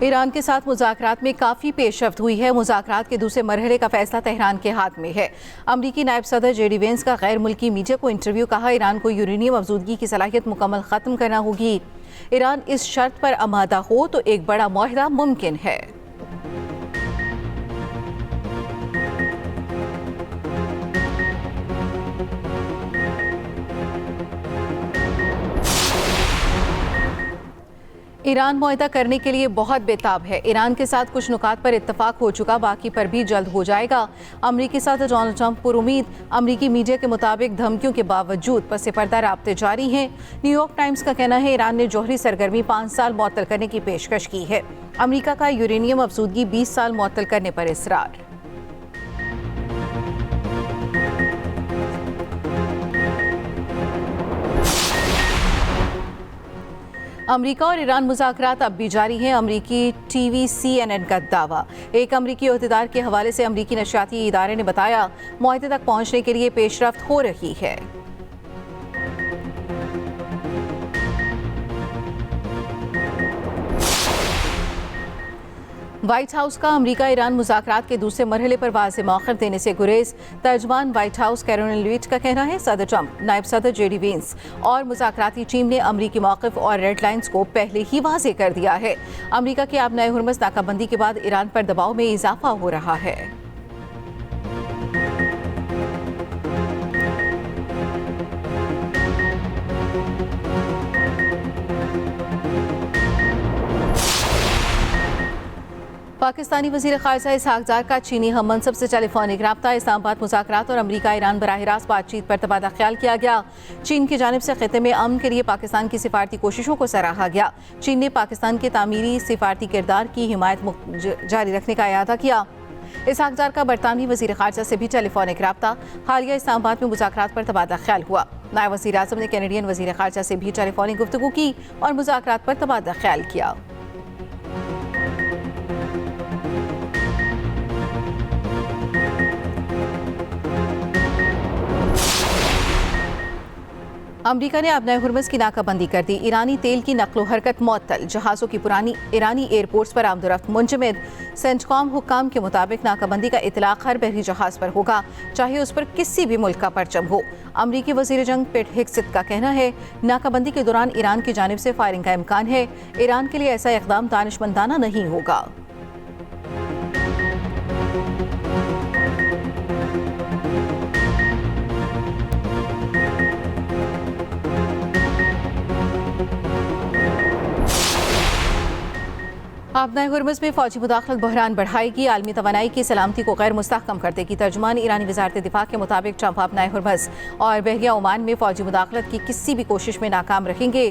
Iran के साथ मुज़ाकरात में काफ़ी पेशरफ्त हुई है। मुज़ाकरात के दूसरे मरहले का फैसला तेहरान के हाथ में है। अमरीकी नायब सदर जेडी वेंस का गैर मुल्की मीडिया को इंटरव्यू। कहा, ईरान को यूरेनियम अफजूदगी की सलाहियत मुकम्मल ख़त्म करना होगी। ईरान इस शर्त पर आमादा हो तो एक बड़ा मुआहदा मुमकिन है। ईरान मुआहदा करने के लिए बहुत बेताब है। ईरान के साथ कुछ नुकात पर इत्तफाक हो चुका, बाकी पर भी जल्द हो जाएगा। अमरीकी सदर डोनाल्ड ट्रंप पुरुमीद। अमरीकी मीडिया के मुताबिक धमकियों के बावजूद पस पर्दा राब्ते जारी हैं। न्यूयॉर्क टाइम्स का कहना है ईरान ने जौहरी सरगर्मी 5 साल मुअत्तल करने की पेशकश की है। अमरीका का यूरेनियम अफजूदगी 20 साल मुअत्तल करने पर इसरार। अमरीका और ईरान मुज़ाकरात अब भी जारी हैं। अमरीकी टीवी CNN का दावा। एक अमरीकी ओहदेदार के हवाले से अमरीकी नशियाती इदारे ने बताया, मुआहदे तक पहुंचने के लिए पेशरफ्त हो रही है। व्हाइट हाउस का अमरीका ईरान मुज़ाकरात के दूसरे मरहले पर वाज़ेह मौक़िफ़ देने से गुरेज। तर्जमान व्हाइट हाउस कैरोलिन लीविट का कहना है सदर ट्रंप, नायब सदर जेडी वेंस और मुज़ाकराती टीम ने अमरीकी मौक़िफ़ और रेड लाइन्स को पहले ही वाज़ेह कर दिया है। अमरीका की आबनाए हुर्मुज़ नाकाबंदी के बाद ईरान पर दबाव में इजाफा हो रहा है। पाकिस्तानी वज़ीर ख़ारिजा इसहाक़ ज़ार का चीनी हम मनसब से टेलीफोनिक रब्ता। इस्लामाबाद मुज़ाकरात और अमरीका ईरान बराह रास्त बातचीत पर तबादला ख्याल किया गया। चीन की जानिब से ख़ित्ते में अमन के लिए पाकिस्तान की सिफारती कोशिशों को सराहा गया। चीन ने पाकिस्तान के तामीरी सिफारती किरदार की हिमायत जारी रखने का इरादा किया। इसहाक़ ज़ार का बरतानवी वज़ीर ख़ारिजा से भी टेलीफोनिक रब्ता। हालिया इस्लामाबाद में मुज़ाकरात पर तबादला ख्याल हुआ। नायब वज़ीर आज़म ने कैनेडियन वज़ीर ख़ारिजा से भी टेलीफोनिक गुफ्तगू की और मुज़ाकरात पर तबादला ख्याल किया। अमरीका ने अपनाए हुर्मुज़ की नाकाबंदी कर दी। ईरानी तेल की नकलो हरकत मुअत्तल। जहाज़ों की पुरानी ईरानी एयरपोर्ट्स पर आमदोरफ्त मुंजमद। सेंटकॉम हुक्काम के मुताबिक नाकाबंदी का इतलाक़ हर बहरी जहाज़ पर होगा, चाहे उस पर किसी भी मुल्क का परचम हो। अमरीकी वज़ीर जंग पेट हेग्सेथ का कहना है नाकाबंदी के दौरान ईरान की जानिब से फायरिंग का इम्कान है। ईरान के लिए ऐसा इक़दाम दानिशमंदाना नहीं होगा। अपनाए हुर्मुज़ में फ़ौजी मुदाखलत बहरान बढ़ाएगी, आलमी तवानाई की सलामती को गैर मुस्तहकम कर देगी। तर्जुमान ईरानी वज़ारत दिफा के मुताबिक ट्रंप अपनाए हुर्मुज़ और बहरिया ओमान में फ़ौजी मुदाखलत की किसी भी कोशिश में नाकाम रहेंगे।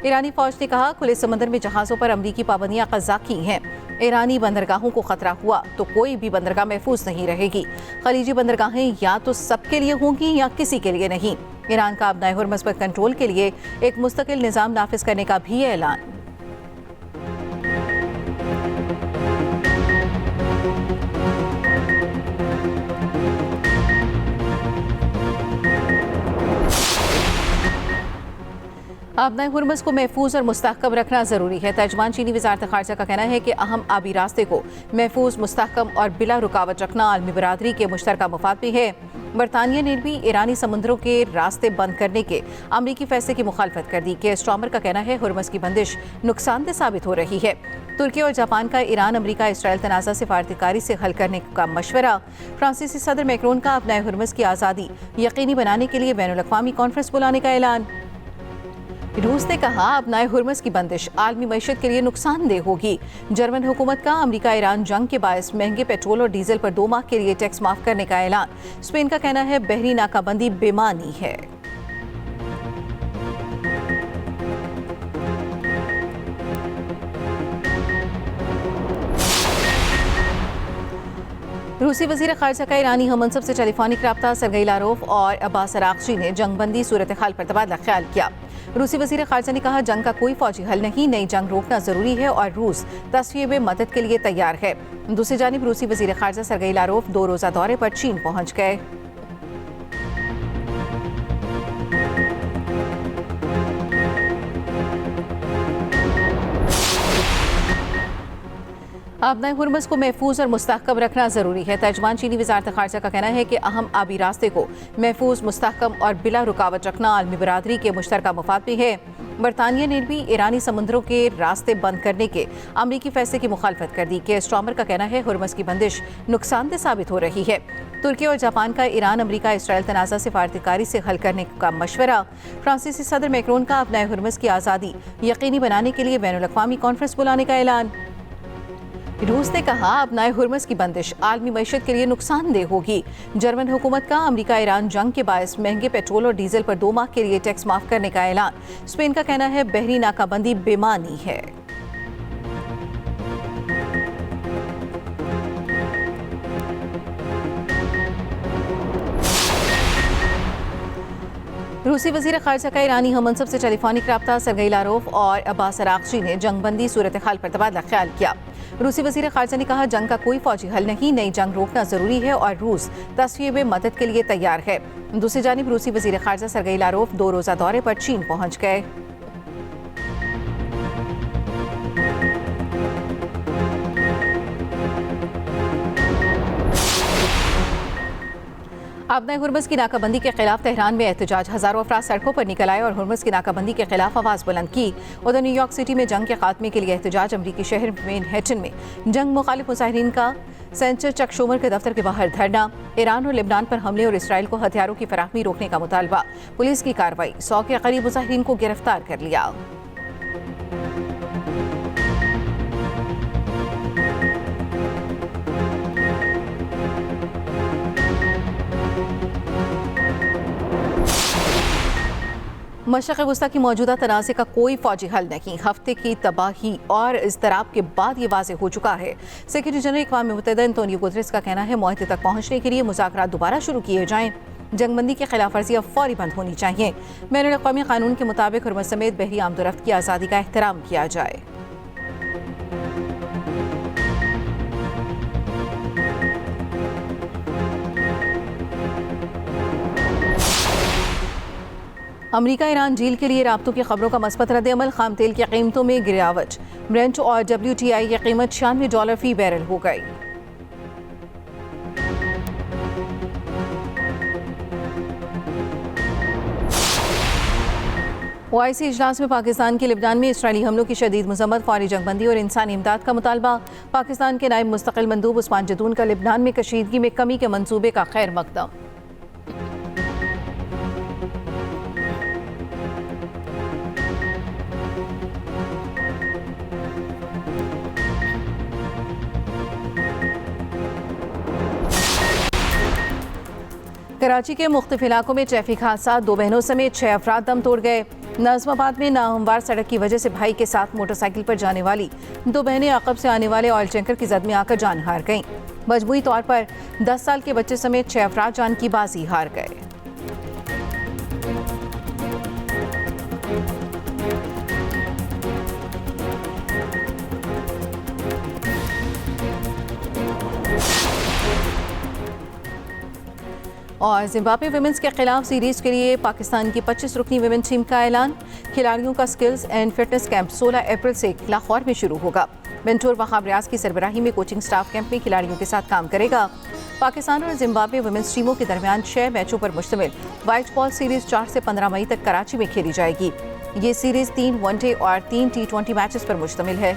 ईरानी फ़ौज ने कहा, खुले समंदर में जहाज़ों पर अमरीकी पाबंदियाँ क़ज़ाक़ी हैं। ईरानी बंदरगाहों को ख़तरा हुआ तो कोई भी बंदरगाह महफूज नहीं रहेगी। खलीजी बंदरगाहें या तो सबके लिए होंगी या किसी के लिए नहीं। ईरान का अपनाए हुर्मुज़ पर कंट्रोल के लिए एक मुस्तकिल निज़ाम नाफिज करने का भी ऐलान। अपनाए हुर्मुज़ को महफूज और मुस्तहकम रखना ज़रूरी है। तर्जुमान चीनी वज़ारत ख़ारिजा का कहना है कि अहम आबी रास्ते को महफूज, मुस्तहकम और बिला रुकावट रखना आलमी बरादरी के मुश्तरका मफाद में है। बरतानिया ने भी ईरानी समुद्रों के रास्ते बंद करने के अमरीकी फैसले की मुखालफत कर दी। के स्टॉमर का कहना है हुर्मुज़ की बंदिश नुकसानदेह साबित हो रही है। तुर्की और जापान का ईरान अमरीका इसराइल तनाज़ा सिफारतकारी से हल करने का मशवरा। फ्रांसीसी सदर मैक्रोन का अपनाए हुर्मुज़ की आज़ादी यकीनी बनाने के लिए बैनुल अक़वामी कॉन्फ्रेंस बुलाने का ऐलान। रूस ने कहा, अपनाए हुर्मुज़ की बंदिश आलमी मईशत के लिए नुकसानदेह होगी। जर्मन हुकूमत का अमरीका ईरान जंग के बायस महंगे पेट्रोल और डीजल पर 2 माह के लिए टैक्स माफ करने का ऐलान। स्पेन का कहना है बहरी नाकाबंदी बेमानी है। रूसी वज़ीर ख़ारिजा का ईरानी हम मनसब से टेलीफोनिक रब्ता। सरगई लारोफ और अब्बास अराग़ची ने जंगबंदी सूरत हाल पर तबादला ख्याल किया। रूसी वज़ीर ख़ारिजा ने कहा, जंग का कोई फ़ौजी हल नहीं, नई जंग रोकना ज़रूरी है और रूस तस्वीर में मदद के लिए तैयार है। दूसरी जानिब रूसी वज़ीर ख़ारिजा सरगई लारोफ 2 रोज़ा दौरे पर चीन पहुँच गए। आबनाए हुर्मुज़ को महफूज और मुस्तहकम रखना ज़रूरी है। तर्जुमान चीनी वज़ारत ख़ारजा का कहना है कि अहम आबी रास्ते को महफूज, मुस्तहकम और बिला रुकावट रखना आलमी बरादरी के मुश्तरका मफाद भी है। बरतानिया ने भी ईरानी समुद्रों के रास्ते बंद करने के अमरीकी फैसले की मुखालफत कर दी। के स्टॉमर का कहना है हुर्मुज़ की बंदिश नुकसानदेह साबित हो रही है। तुर्की और जापान का ईरान अमरीका इसराइल तनाज़ा सिफारतकारी से हल करने का मशवरा। फ्रांसीसी सदर मैक्रोन का आबनाए हुर्मुज़ की आज़ादी यकीनी बनाने के लिए बैनुल अक़वामी कॉन्फ्रेंस बुलाने का ऐलान। रूस ने कहा आबनाए हुर्मुज़ की बंदिश आलमी मईशत के लिए नुकसानदेह होगी। जर्मन हुकूमत का अमरीका ईरान जंग के बायस महंगे पेट्रोल और डीजल पर 2 माह के लिए टैक्स माफ करने का ऐलान। स्पेन का कहना है बहरी नाकाबंदी बेमानी है। रूसी वज़ीर ख़ारजा का ईरानी हममनसब से टेलीफोनिक रब्ता सरगई लारोफ और अब्बास अराग़ची ने जंगबंदी सूरत हाल पर तबादला ख्याल किया। रूसी वज़ीर ख़ारजा ने कहा जंग का कोई फौजी हल नहीं, नई जंग रोकना ज़रूरी है और रूस तस्वीर में मदद के लिए तैयार है। दूसरी जानिब रूसी वज़ीर ख़ारजा सरगई लारोफ 2 रोज़ा दौरे पर चीन पहुँच गए। आबनाए हुर्मुज़ की नाकाबंदी के खिलाफ तेहरान में एहतजाज। हज़ारों अफराद सड़कों पर निकल आए और हुर्मुज़ की नाकाबंदी के खिलाफ आवाज़ बुलंद की। उधर न्यूयॉर्क सिटी में जंग के खात्मे के लिए एहतजाज। अमरीकी शहर मैनहट्टन में जंग मुखालिफ मुजाहिरीन का सेनेटर चक शूमर के दफ्तर के बाहर धरना। ईरान और लेबनान पर हमले और इसराइल को हथियारों की फराहमी रोकने का मुतालबा। पुलिस की कार्रवाई, 100 के करीब मुजाहिरीन को गिरफ्तार कर लिया। मशरक़ वस्ता की मौजूदा तनाज़े का कोई फौजी हल नहीं। हफ्ते की तबाही और इज़्तिराब के बाद ये वाज़ेह हो चुका है। सेक्रेटरी जनरल अक़वाम मुत्तहिदा एंटोनियो गुतरेस का कहना है मुआहदे तक पहुँचने के लिए मुज़ाकरात दोबारा शुरू किए जाएँ। जंगबंदी की खिलाफ वर्जी अब फौरी बंद होनी चाहिए। बैनुल अक़वामी कानून के मुताबिक हुर्मुज़ समेत बहरी आमदोरफ्त की आज़ादी का एहतराम किया जाए। अमरीका ईरान डील के लिए राब्तों की खबरों का मस्बत रद्द-ए-अमल। खाम तेल की कीमतों में गिरावट। ब्रेंट और WTI की कीमत $96 फी बैरल हो गई। OIC इजलास में पाकिस्तान के लिबनान में इसराइली हमलों की शदीद मजम्मत। फौरी जंगबंदी और इंसानी इमदाद का मुतालबा। पाकिस्तान के नायब मुस्तकिल मंदूब उस्मान जदून का लिबनान में कशीदगी में कमी के मंसूबे का खैर मकदम। कराची के मुख्तलिफ इलाकों में ट्रैफिक हादसा। 2 बहनों समेत 6 अफराद दम तोड़ गए। नाज़िमाबाद में नाहमवार सड़क की वजह से भाई के साथ मोटरसाइकिल पर जाने वाली 2 बहनें अक़ब से आने वाले ऑयल टैंकर की जद में आकर जान हार गईं। मजमूई तौर पर 10 साल के बच्चे समेत 6 अफराद जान की बाजी हार गए। और जिम्बाब्वे विमेंस के खिलाफ सीरीज के लिए पाकिस्तान की 25 रुकनी विमेन टीम का ऐलान। खिलाड़ियों का स्किल्स एंड फिटनेस कैंप 16 अप्रैल से लाहौर में शुरू होगा। मेंटोर वहाब रियाज की सरबराही में कोचिंग स्टाफ कैंप में खिलाड़ियों के साथ काम करेगा। पाकिस्तान और जिम्बाब्वे विमेंस टीमों के दरमियान 6 मैचों पर मुश्तमिल व्हाइट बॉल सीरीज 4 से 15 मई तक कराची में खेली जाएगी। ये सीरीज 3 वनडे और 3 T20 मैचेस पर मुश्तमिल है।